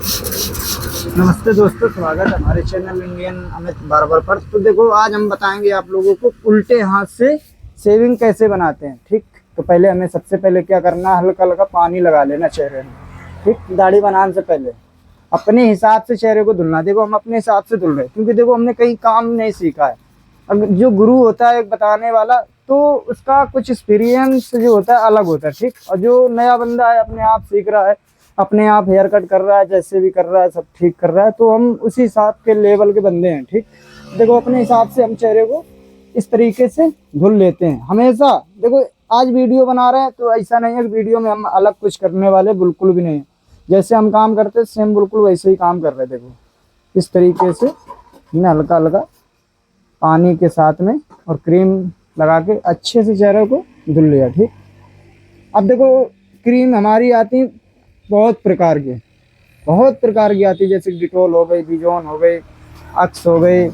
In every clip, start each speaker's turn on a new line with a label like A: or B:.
A: नमस्ते दोस्तों, स्वागत है हमारे चैनल इंडियन अमित बार्बर पर। तो देखो, आज हम बताएंगे आप लोगों को उल्टे हाथ से शेविंग कैसे बनाते हैं। ठीक, तो पहले हमें सबसे पहले क्या करना है, हल्का हल्का पानी लगा लेना चेहरे में। ठीक, दाढ़ी बनाने से पहले अपने हिसाब से चेहरे को धुलना। देखो, हम अपने हिसाब से धुल रहे हैं क्योंकि देखो हमने कहीं काम नहीं सीखा है। अब जो गुरु होता है एक बताने वाला, तो उसका कुछ एक्सपीरियंस जो होता है अलग होता है। ठीक, और जो नया बंदा है अपने आप सीख रहा है, अपने आप हेयर कट कर रहा है, जैसे भी कर रहा है सब ठीक कर रहा है, तो हम उसी हिसाब के लेवल के बंदे हैं। ठीक, देखो अपने हिसाब से हम चेहरे को इस तरीके से धुल लेते हैं हमेशा। देखो, आज वीडियो बना रहे हैं तो ऐसा नहीं है कि वीडियो में हम अलग कुछ करने वाले, बिल्कुल भी नहीं है। जैसे हम काम करते हैं सेम बिल्कुल वैसे ही काम कर रहे हैं। देखो इस तरीके से हमने हल्का हल्का पानी के साथ में और क्रीम लगा के अच्छे से चेहरे को धुल लिया। ठीक, अब देखो क्रीम हमारी आती बहुत प्रकार की, बहुत प्रकार की आती है। जैसे डिटोल हो गई, बिजॉन हो गई, अक्स हो गई,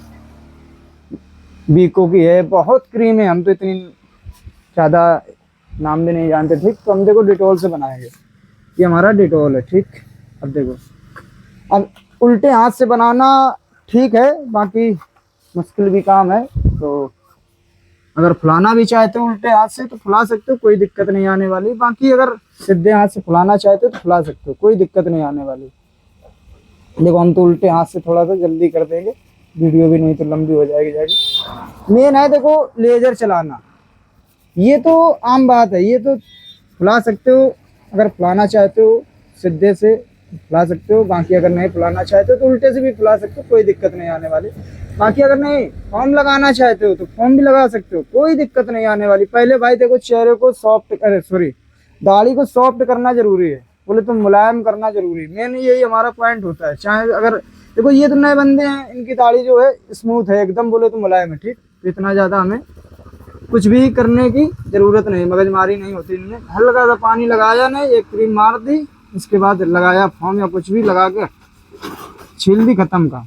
A: बीको की है, बहुत क्रीम है। हम तो इतनी ज़्यादा नाम भी नहीं जानते। ठीक, तो हम देखो डिटोल से बनाएंगे। ये हमारा डिटोल है। ठीक, अब देखो, अब उल्टे हाथ से बनाना ठीक है, बाकी मुश्किल भी काम है। तो अगर फुलाना भी चाहते हो उल्टे हाथ से तो फुला सकते हो, कोई दिक्कत नहीं आने वाली। बाकी अगर सीधे हाथ से फुलाना चाहते हो तो फुला सकते हो, कोई दिक्कत नहीं आने वाली। देखो हम तो उल्टे हाथ से थोड़ा सा जल्दी कर देंगे, वीडियो भी नहीं तो लंबी हो जाएगी। मेन है देखो लेजर चलाना, ये तो आम बात है। ये तो फुला सकते हो, अगर फुलाना चाहते हो सीधे से फुला सकते हो, बाकी अगर नहीं फुलाना चाहते हो तो उल्टे से भी फुला सकते हो, कोई दिक्कत नहीं आने वाली। बाकी अगर नहीं फॉर्म लगाना चाहते हो तो फॉर्म भी लगा सकते हो, कोई दिक्कत नहीं आने वाली। पहले भाई देखो चेहरे को सॉफ्ट, अरे सॉरी, दाढ़ी को सॉफ्ट करना जरूरी है, बोले तो मुलायम करना जरूरी है। मेन यही हमारा पॉइंट होता है। चाहे अगर देखो ये तो नए बंदे हैं, इनकी दाढ़ी जो है स्मूथ है एकदम, बोले तो मुलायम है। ठीक, तो इतना ज़्यादा हमें कुछ भी करने की जरूरत नहीं, मगजमारी नहीं होती। इनमें हल्का सा पानी लगाया, नहीं एक क्रीम मार दी, इसके बाद लगाया फॉर्म या कुछ भी लगा के छील दी, खत्म का।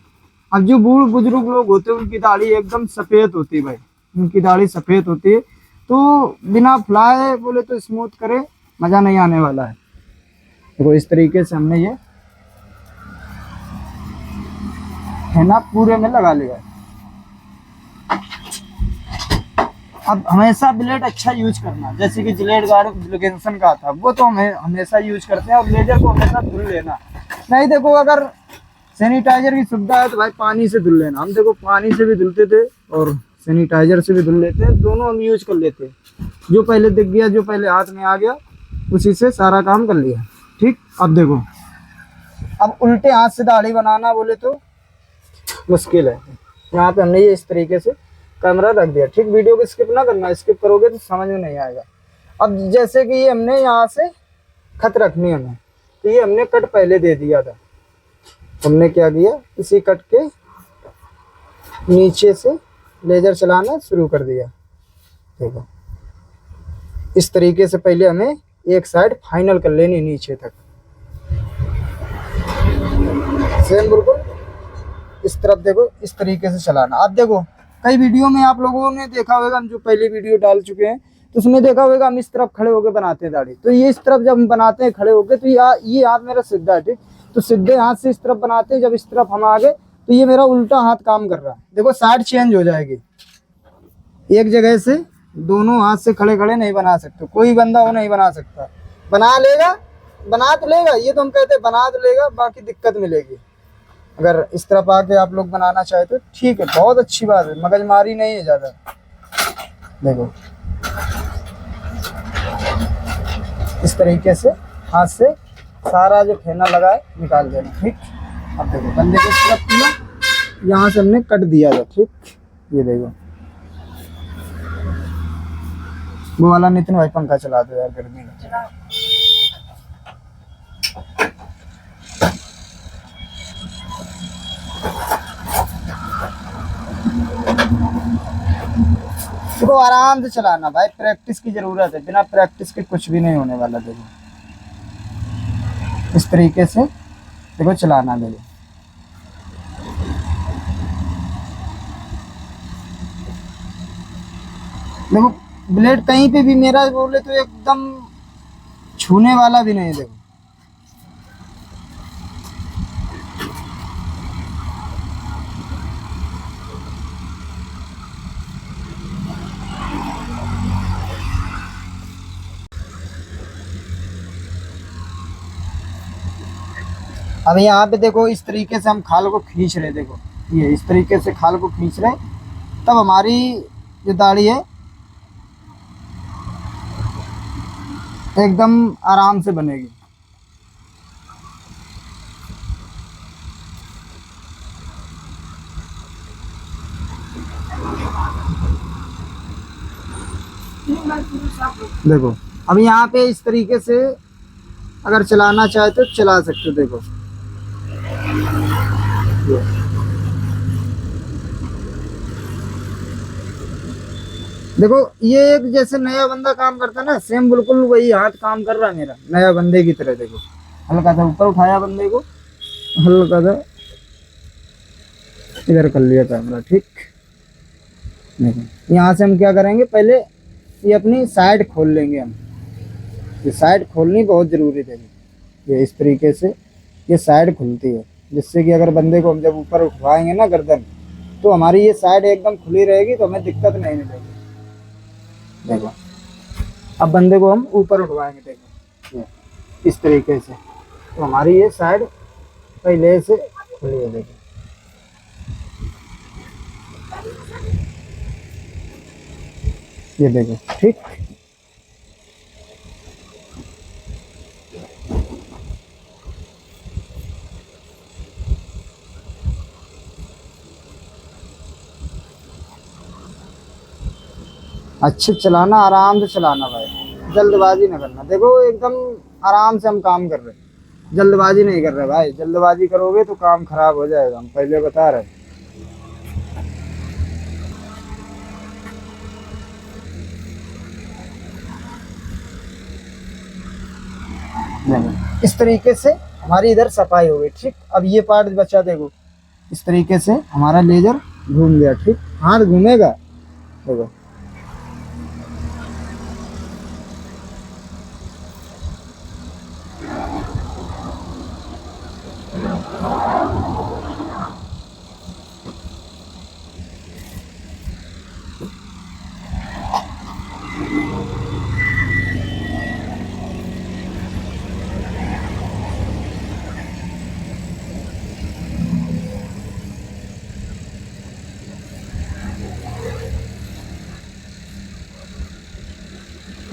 A: अब जो बूढ़ बुजुर्ग लोग होते हैं उनकी दाढ़ी एकदम सफ़ेद होती है भाई, उनकी दाढ़ी सफ़ेद होती है, तो बिना फुलाए बोले तो स्मूथ करे मज़ा नहीं आने वाला है। देखो इस तरीके से हमने ये है ना पूरे में लगा लिया। अब हमेशा ब्लेड अच्छा यूज करना, जैसे कि जिलेट गार्ड ब्लूगेंसन का था वो तो हमें हमेशा यूज करते हैं। और लेजर को हमेशा धुल लेना। नहीं देखो अगर सैनिटाइजर की सुविधा है तो भाई पानी से धुल लेना। हम देखो पानी से भी धुलते थे और सैनिटाइजर से भी धुल लेते हैं, दोनों हम यूज कर लेते हैं। जो पहले दिख गया, जो पहले हाथ में आ गया, उसी से सारा काम कर लिया। ठीक, अब देखो, अब उल्टे हाथ से दाढ़ी बनाना बोले तो मुश्किल है। यहाँ पे हमने ये इस तरीके से कैमरा रख दिया। ठीक, वीडियो को स्किप ना करना, स्किप करोगे तो समझ में नहीं आएगा। अब जैसे कि ये हमने यहाँ से खत रखनी है हमें, तो ये हमने कट पहले दे दिया था। हमने क्या किया, इसी कट के नीचे से लेजर चलाना शुरू कर दिया। देखो इस तरीके से पहले हमें एक साइड फाइनल कर लेनी नीचे तक, सेम बिल्कुल इस तरफ। देखो इस तरीके से चलाना। आप देखो कई वीडियो में आप लोगों ने देखा होगा, हम जो पहले वीडियो डाल चुके हैं तो उसमें देखा होगा हम इस तरफ खड़े होकर बनाते हैं दाढ़ी। तो ये इस तरफ जब हम बनाते हैं खड़े होकर, तो ये हाथ मेरा सीधा है। ठीक, तो सीधे हाथ से इस तरफ बनाते हैं, जब इस तरफ हम आ गए तो ये मेरा उल्टा हाथ काम कर रहा है। देखो साइड चेंज हो जाएगी, एक जगह से दोनों हाथ से खड़े खड़े नहीं बना सकते, कोई बंदा वो नहीं बना सकता। बना लेगा, बना तो लेगा, ये तो हम कहते हैं बना तो लेगा, बाकी दिक्कत मिलेगी। अगर इस तरफ आके आप लोग बनाना चाहे तो ठीक है, बहुत अच्छी बात है, मगजमारी नहीं है ज़्यादा। देखो इस तरीके से हाथ से सारा जो फेना लगा है निकाल देना। ठीक, अब देखो बंदे को इस तरफ किया, यहाँ से हमने कट दिया था। ठीक, ये देखो वो वाला नितिन भाई पंखा चला दो यार, गर्मी में। देखो आराम से चलाना भाई, प्रैक्टिस की जरूरत है, बिना प्रैक्टिस के कुछ भी नहीं होने वाला। देखो इस तरीके से देखो चलाना। देखो देखो ब्लेड कहीं पे भी मेरा बोले तो एकदम छूने वाला भी नहीं। देखो अब यहाँ पे देखो इस तरीके से हम खाल को खींच रहे, देखो ये इस तरीके से खाल को खींच रहे, तब हमारी जो दाढ़ी है एकदम आराम से बनेगी। देखो अब यहाँ पे इस तरीके से अगर चलाना चाहे तो चला सकते हो। देखो देखो ये एक जैसे नया बंदा काम करता है ना, सेम बिल्कुल वही हाथ काम कर रहा है मेरा नया बंदे की तरह। देखो हल्का सा ऊपर उठाया बंदे को, हल्का सा इधर कर लिया कैमरा, ठीक। देखो यहाँ से हम क्या करेंगे, पहले ये अपनी साइड खोल लेंगे हम। ये साइड खोलनी बहुत जरूरी है। ये इस तरीके से ये साइड खुलती है, जिससे कि अगर बंदे को हम जब ऊपर उठवाएंगे ना गर्दन, तो हमारी ये साइड एकदम खुली रहेगी, तो हमें दिक्कत नहीं मिलेगी। देखो अब बंदे को हम ऊपर उठवाएंगे, देखो ये इस तरीके से, तो हमारी ये साइड पहले से खुली है। देखो ये देखो, ठीक। अच्छे चलाना, आराम से चलाना भाई, जल्दबाजी ना करना। देखो एकदम आराम से हम काम कर रहे हैं, जल्दबाजी नहीं कर रहे भाई। जल्दबाजी करोगे तो काम खराब हो जाएगा, हम पहले बता रहे हैं। नहीं, इस तरीके से हमारी इधर सफाई हो गई, ठीक। अब ये पार्ट बचा, देखो इस तरीके से हमारा लेजर घूम गया, ठीक। हाथ घूमेगा, देखो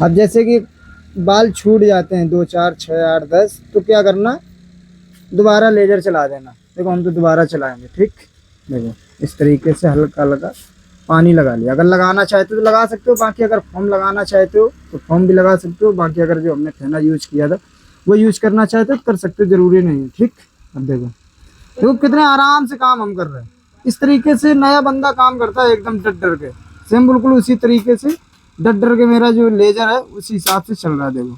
A: अब जैसे कि बाल छूट जाते हैं 2 4 6 8 10, तो क्या करना, दोबारा लेजर चला देना। देखो हम तो दोबारा चलाएंगे, ठीक। देखो इस तरीके से हल्का हल्का पानी लगा लिया। अगर लगाना चाहते हो तो लगा सकते हो, बाकी अगर फोम लगाना चाहते हो तो फोम भी लगा सकते हो। बाकी अगर जो हमने फेना यूज किया था वो यूज करना चाहते हो तो कर सकते हो, जरूरी नहीं है, ठीक। अब देखो देखो कितने आराम से काम हम कर रहे हैं। इस तरीके से नया बंदा काम करता है, एकदम डर डर के। सेम बिल्कुल उसी तरीके से डर डर के मेरा जो लेजर है उसी हिसाब से चल रहा है। देखो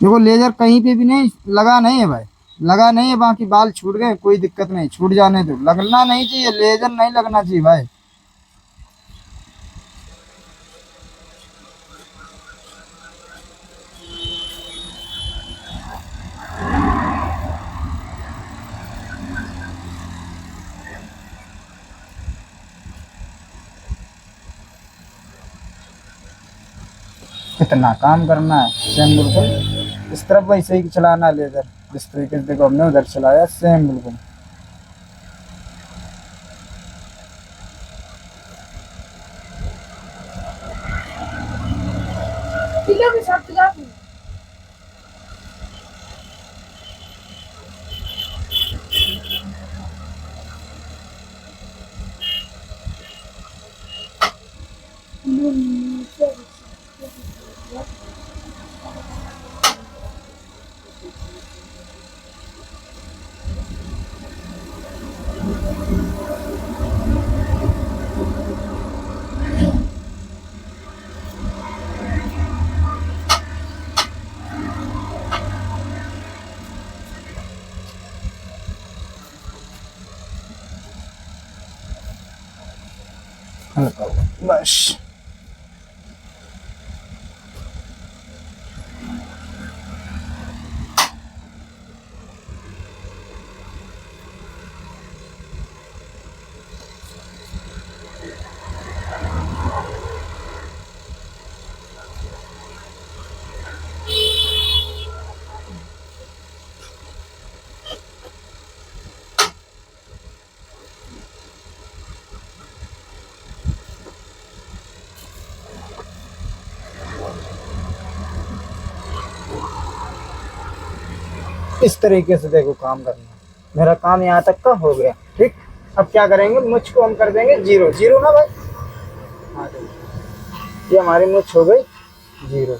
A: देखो लेजर कहीं पे भी नहीं लगा, नहीं है भाई, लगा नहीं है। बाकी बाल छूट गए, कोई दिक्कत नहीं, छूट जाने दो, लगना नहीं चाहिए, लेजर नहीं लगना चाहिए भाई। कितना काम करना है, सेम बिल्कुल इस तरफ वैसे ही चलाना है लेजर, जिस तरीके से देखो हमने उधर चलाया, सेम बिल्कुल। हल्का बस। इस तरीके से देखो काम करना। मेरा काम यहाँ तक का हो गया, ठीक। अब क्या करेंगे, मुझ को हम कर देंगे जीरो, जीरो ना भाई। हाँ, ये हमारी मुझ हो गई जीरो।